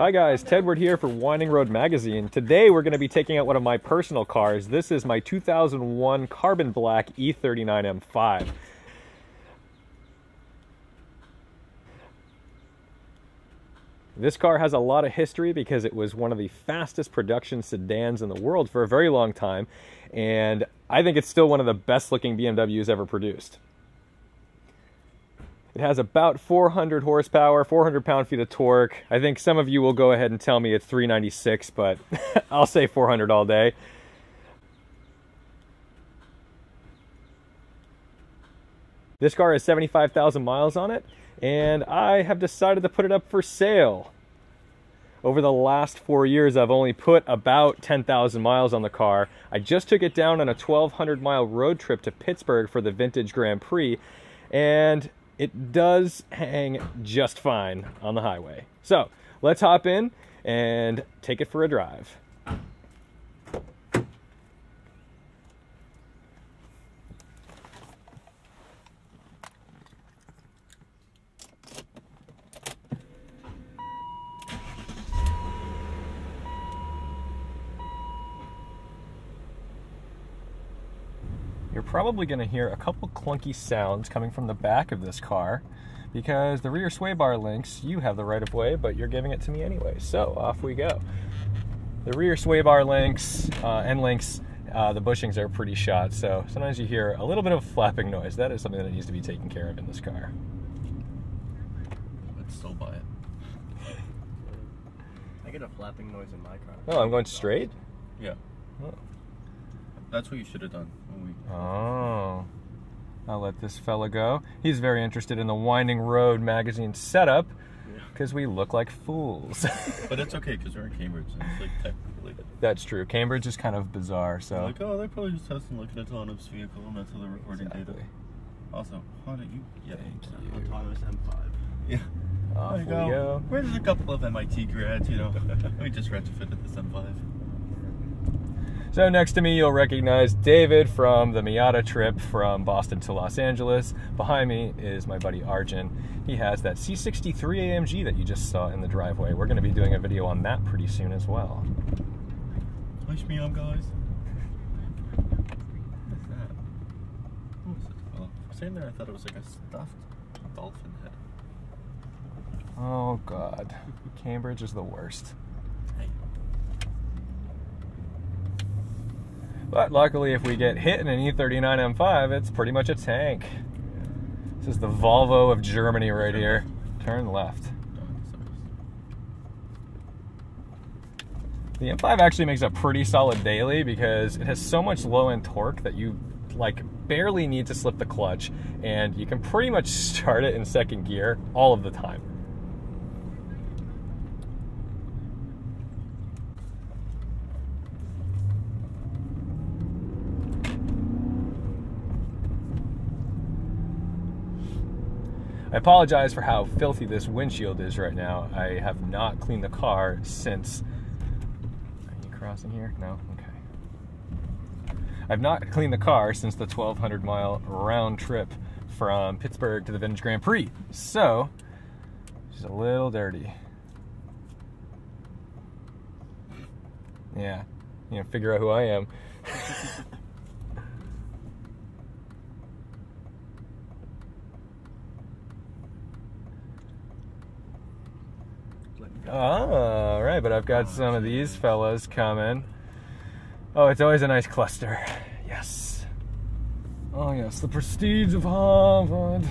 Hi guys, Tedward here for Winding Road Magazine. Today we're going to be taking out one of my personal cars. This is my 2001 carbon black E39 M5. This car has a lot of history because it was one of the fastest production sedans in the world for a very long time, and I think it's still one of the best looking BMWs ever produced. It has about 400 horsepower, 400 pound-feet of torque. I think some of you will go ahead and tell me it's 396, but I'll say 400 all day. This car has 75,000 miles on it, and I have decided to put it up for sale. Over the last 4 years, I've only put about 10,000 miles on the car. I just took it down on a 1,200-mile road trip to Pittsburgh for the Vintage Grand Prix, and it does hang just fine on the highway. So let's hop in and take it for a drive. You're probably going to hear a couple clunky sounds coming from the back of this car because the rear sway bar links, you have the right of way, but you're giving it to me anyway. So off we go. The rear sway bar links, end links, the bushings are pretty shot, so sometimes you hear a little bit of flapping noise. That is something that needs to be taken care of in this car. I'd still buy it. I get a flapping noise in my car. Oh, I'm going straight? Yeah. Oh. That's what you should have done when we... Oh. I'll let this fella go. He's very interested in the Winding Road Magazine setup because we look like fools. But it's okay because we're in Cambridge and it's like technically... That's true. Cambridge is kind of bizarre, so... Like, oh, they're probably just testing like an autonomous vehicle and that's how they're recording data. Also, how did you... Yeah, Thank you. Autonomous M5. Yeah. Off There you we go. Where's a couple of MIT grads, you know? We just retrofitted this M5. So next to me, you'll recognize David from the Miata trip from Boston to Los Angeles. Behind me is my buddy Arjun. He has that C63 AMG that you just saw in the driveway. We're going to be doing a video on that pretty soon as well. Wish me on, guys. What's that? What is it? Oh, for saying there, I thought it was like a stuffed dolphin head. Oh God, Cambridge is the worst. But luckily, if we get hit in an E39 M5, it's pretty much a tank. This is the Volvo of Germany right here. Turn left. The M5 actually makes a pretty solid daily because it has so much low-end torque that you like barely need to slip the clutch, and you can pretty much start it in second gear all of the time. I apologize for how filthy this windshield is right now. I have not cleaned the car since... Are you crossing here? No? Okay. I've not cleaned the car since the 1,200-mile round trip from Pittsburgh to the Vintage Grand Prix. So, it's a little dirty. Yeah, you know, figure out who I am. All right, but I've got some of these fellas coming. Oh, it's always a nice cluster. Yes. Oh, yes, the prestige of Harvard.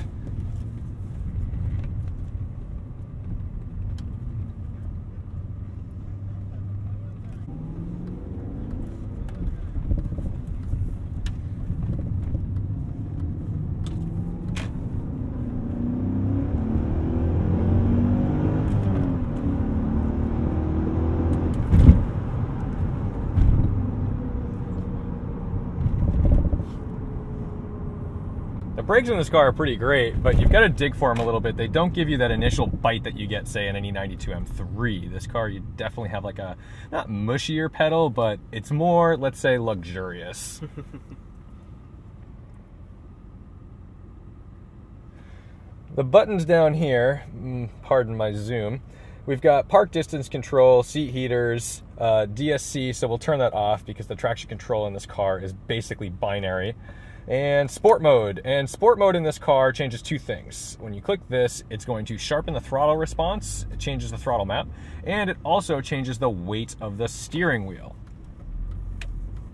The brakes in this car are pretty great, but you've got to dig for them a little bit. They don't give you that initial bite that you get, say, in an E92 M3. This car, you definitely have like a, not mushier pedal, but it's more, let's say, luxurious. The buttons down here, pardon my zoom, We've got park distance control, seat heaters, DSC, so we'll turn that off because the traction control in this car is basically binary. And sport mode. And sport mode in this car changes two things. When you click this, it's going to sharpen the throttle response, it changes the throttle map, and it also changes the weight of the steering wheel.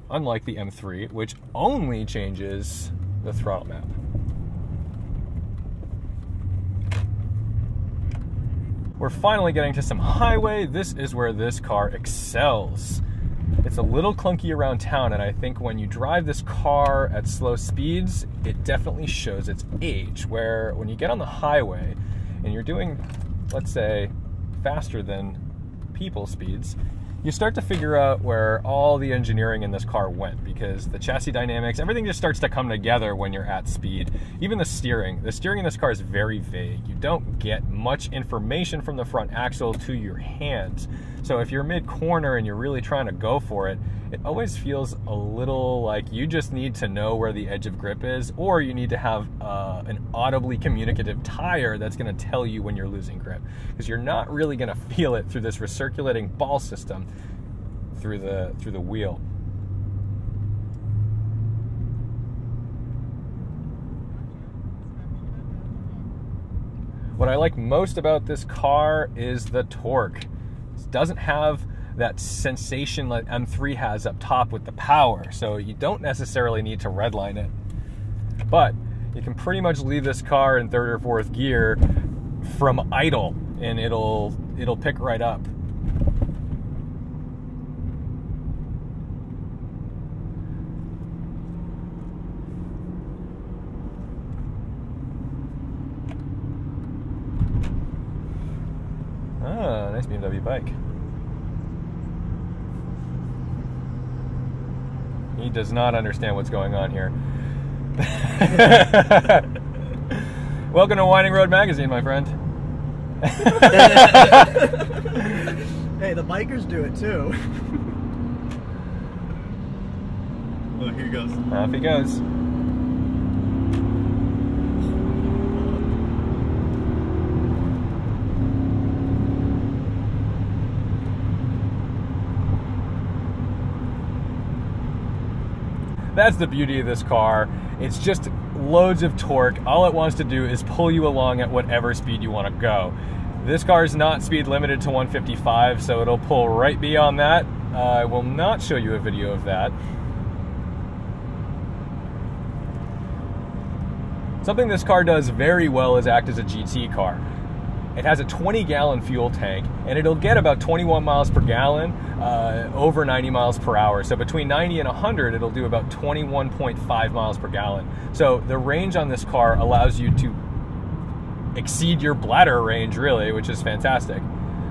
Unlike the M3, which only changes the throttle map. We're finally getting to some highway. This is where this car excels. It's a little clunky around town, and I think when you drive this car at slow speeds, it definitely shows its age, where when you get on the highway and you're doing, let's say, faster than people speeds, you start to figure out where all the engineering in this car went, because the chassis dynamics, everything just starts to come together when you're at speed. Even the steering in this car is very vague. You don't get much information from the front axle to your hands. So if you're mid-corner and you're really trying to go for it, it always feels a little like you just need to know where the edge of grip is, or you need to have an audibly communicative tire that's going to tell you when you're losing grip, because you're not really going to feel it through this recirculating ball system through the wheel. What I like most about this car is the torque. It doesn't have that sensation like M3 has up top with the power, so you don't necessarily need to redline it. But you can pretty much leave this car in third or fourth gear from idle, and it'll pick right up. Ah, nice BMW bike. He does not understand what's going on here. Welcome to Winding Road Magazine, my friend. Hey, the bikers do it too. Oh, here he goes. Off he goes. That's the beauty of this car. It's just loads of torque. All it wants to do is pull you along at whatever speed you want to go. This car is not speed limited to 155, so it'll pull right beyond that. I will not show you a video of that. Something this car does very well is act as a GT car. It has a 20-gallon fuel tank, and it'll get about 21 miles per gallon over 90 miles per hour. So between 90 and 100, it'll do about 21.5 miles per gallon. So the range on this car allows you to exceed your bladder range, really, which is fantastic.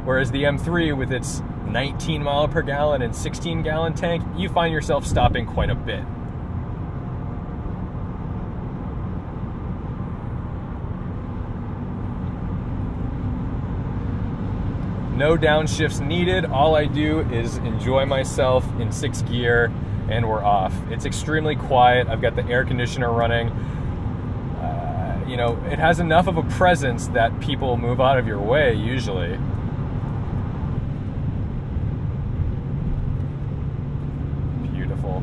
Whereas the M3, with its 19 mile per gallon and 16-gallon tank, you find yourself stopping quite a bit. No downshifts needed. All I do is enjoy myself in 6th gear and we're off. It's extremely quiet. I've got the air conditioner running. You know, it has enough of a presence that people move out of your way usually. Beautiful.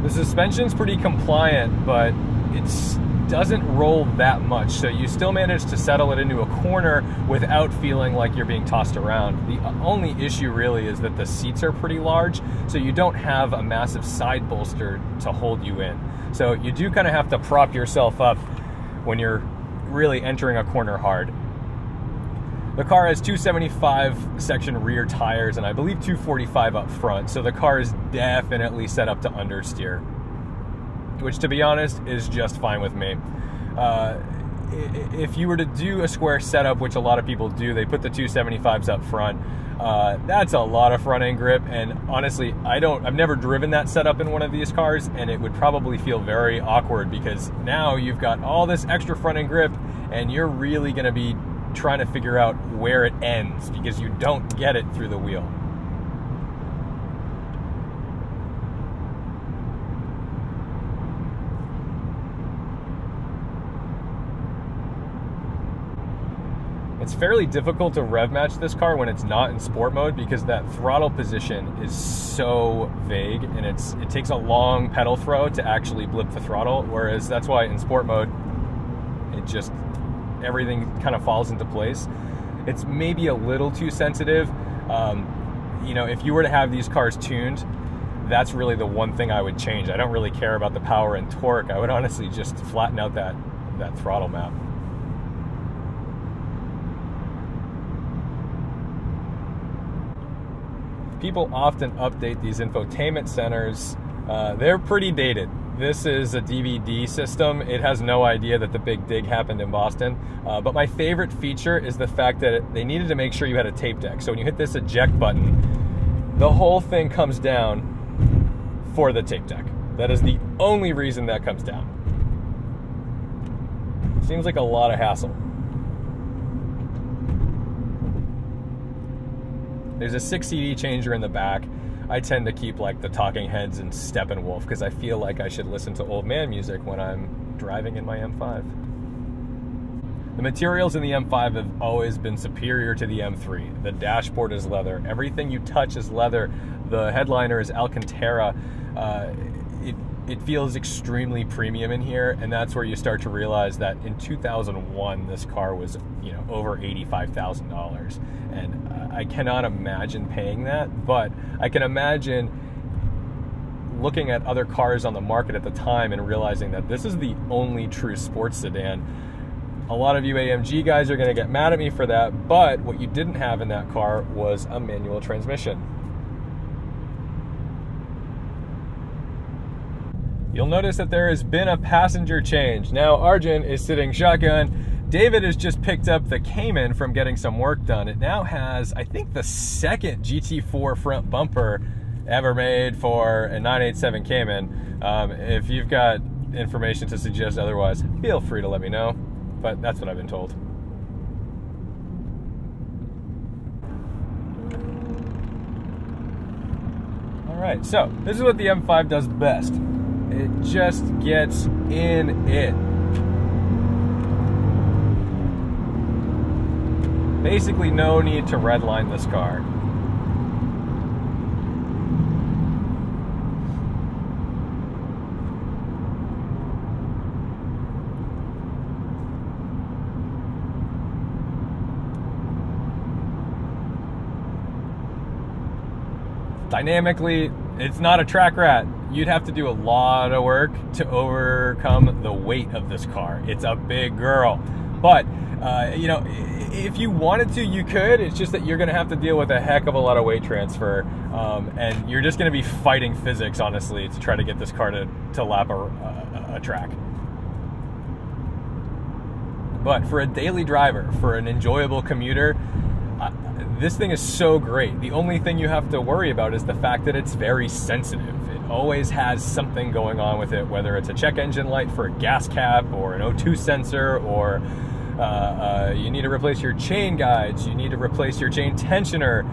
The suspension's pretty compliant, but it's doesn't roll that much, so you still manage to settle it into a corner without feeling like you're being tossed around. The only issue really is that the seats are pretty large, so you don't have a massive side bolster to hold you in. So you do kind of have to prop yourself up when you're really entering a corner hard. The car has 275 section rear tires and I believe 245 up front, so the car is definitely set up to understeer, which, to be honest, is just fine with me. If you were to do a square setup, which a lot of people do, they put the 275s up front. That's a lot of front end grip, and honestly, I've never driven that setup in one of these cars, and it would probably feel very awkward because now you've got all this extra front end grip, and you're really going to be trying to figure out where it ends because you don't get it through the wheel. It's fairly difficult to rev match this car when it's not in sport mode because that throttle position is so vague, and it takes a long pedal throw to actually blip the throttle, whereas that's why in sport mode it just, everything kind of falls into place. It's maybe a little too sensitive. You know, if you were to have these cars tuned, that's really the one thing I would change. I don't really care about the power and torque. I would honestly just flatten out that throttle map. People often update these infotainment centers. They're pretty dated. This is a DVD system. It has no idea that the big dig happened in Boston. But my favorite feature is the fact that they needed to make sure you had a tape deck. So when you hit this eject button, the whole thing comes down for the tape deck. That is the only reason that comes down. Seems like a lot of hassle. There's a 6 CD changer in the back. I tend to keep like the Talking Heads and Steppenwolf because I feel like I should listen to old man music when I'm driving in my M5. The materials in the M5 have always been superior to the M3. The dashboard is leather. Everything you touch is leather. The headliner is Alcantara. It feels extremely premium in here, and that's where you start to realize that in 2001 this car was, you know, over $85,000, and I cannot imagine paying that, but I can imagine looking at other cars on the market at the time and realizing that this is the only true sports sedan. A lot of you AMG guys are going to get mad at me for that, but what you didn't have in that car was a manual transmission. You'll notice that there has been a passenger change. Now Arjun is sitting shotgun. David has just picked up the Cayman from getting some work done. It now has, I think, the second GT4 front bumper ever made for a 987 Cayman. If you've got information to suggest otherwise, feel free to let me know, but that's what I've been told. All right, so this is what the M5 does best. It just gets in it. Basically, no need to redline this car. Dynamically, it's not a track rat. You'd have to do a lot of work to overcome the weight of this car. It's a big girl. But, you know, if you wanted to, you could. It's just that you're going to have to deal with a heck of a lot of weight transfer. And you're just going to be fighting physics, honestly, to try to get this car to lap a track. But for a daily driver, for an enjoyable commuter, this thing is so great. The only thing you have to worry about is the fact that it's very sensitive. It always has something going on with it, whether it's a check engine light for a gas cap or an O2 sensor, or you need to replace your chain guides, you need to replace your chain tensioner.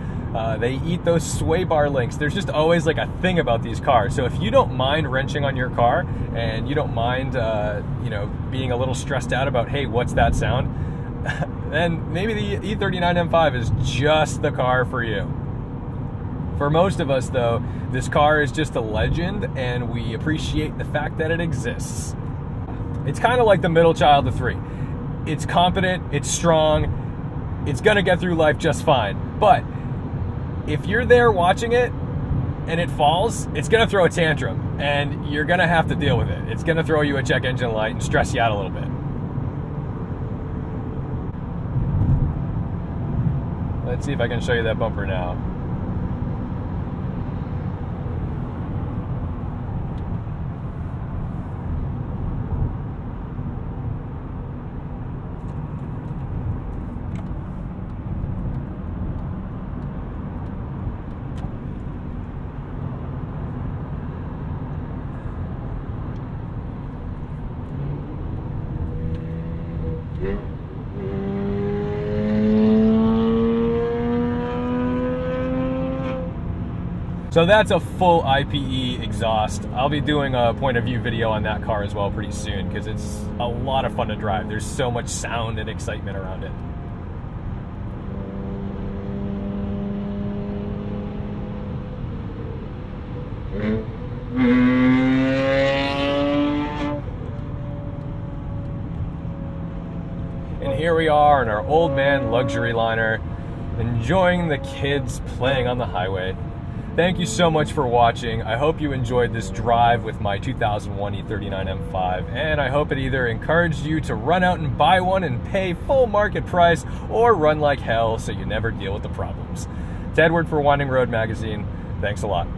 They eat those sway bar links. There's just always like a thing about these cars. So if you don't mind wrenching on your car and you don't mind, you know, being a little stressed out about, hey, what's that sound? Then maybe the E39 M5 is just the car for you. For most of us, though, this car is just a legend, and we appreciate the fact that it exists. It's kind of like the middle child of three. It's competent, it's strong, it's gonna get through life just fine. But if you're there watching it and it falls, it's gonna throw a tantrum, and you're gonna have to deal with it. It's gonna throw you a check engine light and stress you out a little bit. Let's see if I can show you that bumper now. So that's a full IPE exhaust. I'll be doing a point of view video on that car as well pretty soon because it's a lot of fun to drive. There's so much sound and excitement around it. And here we are in our old man luxury liner, enjoying the kids playing on the highway. Thank you so much for watching. I hope you enjoyed this drive with my 2001 E39 M5, and I hope it either encouraged you to run out and buy one and pay full market price, or run like hell so you never deal with the problems. Tedward for Winding Road Magazine. Thanks a lot.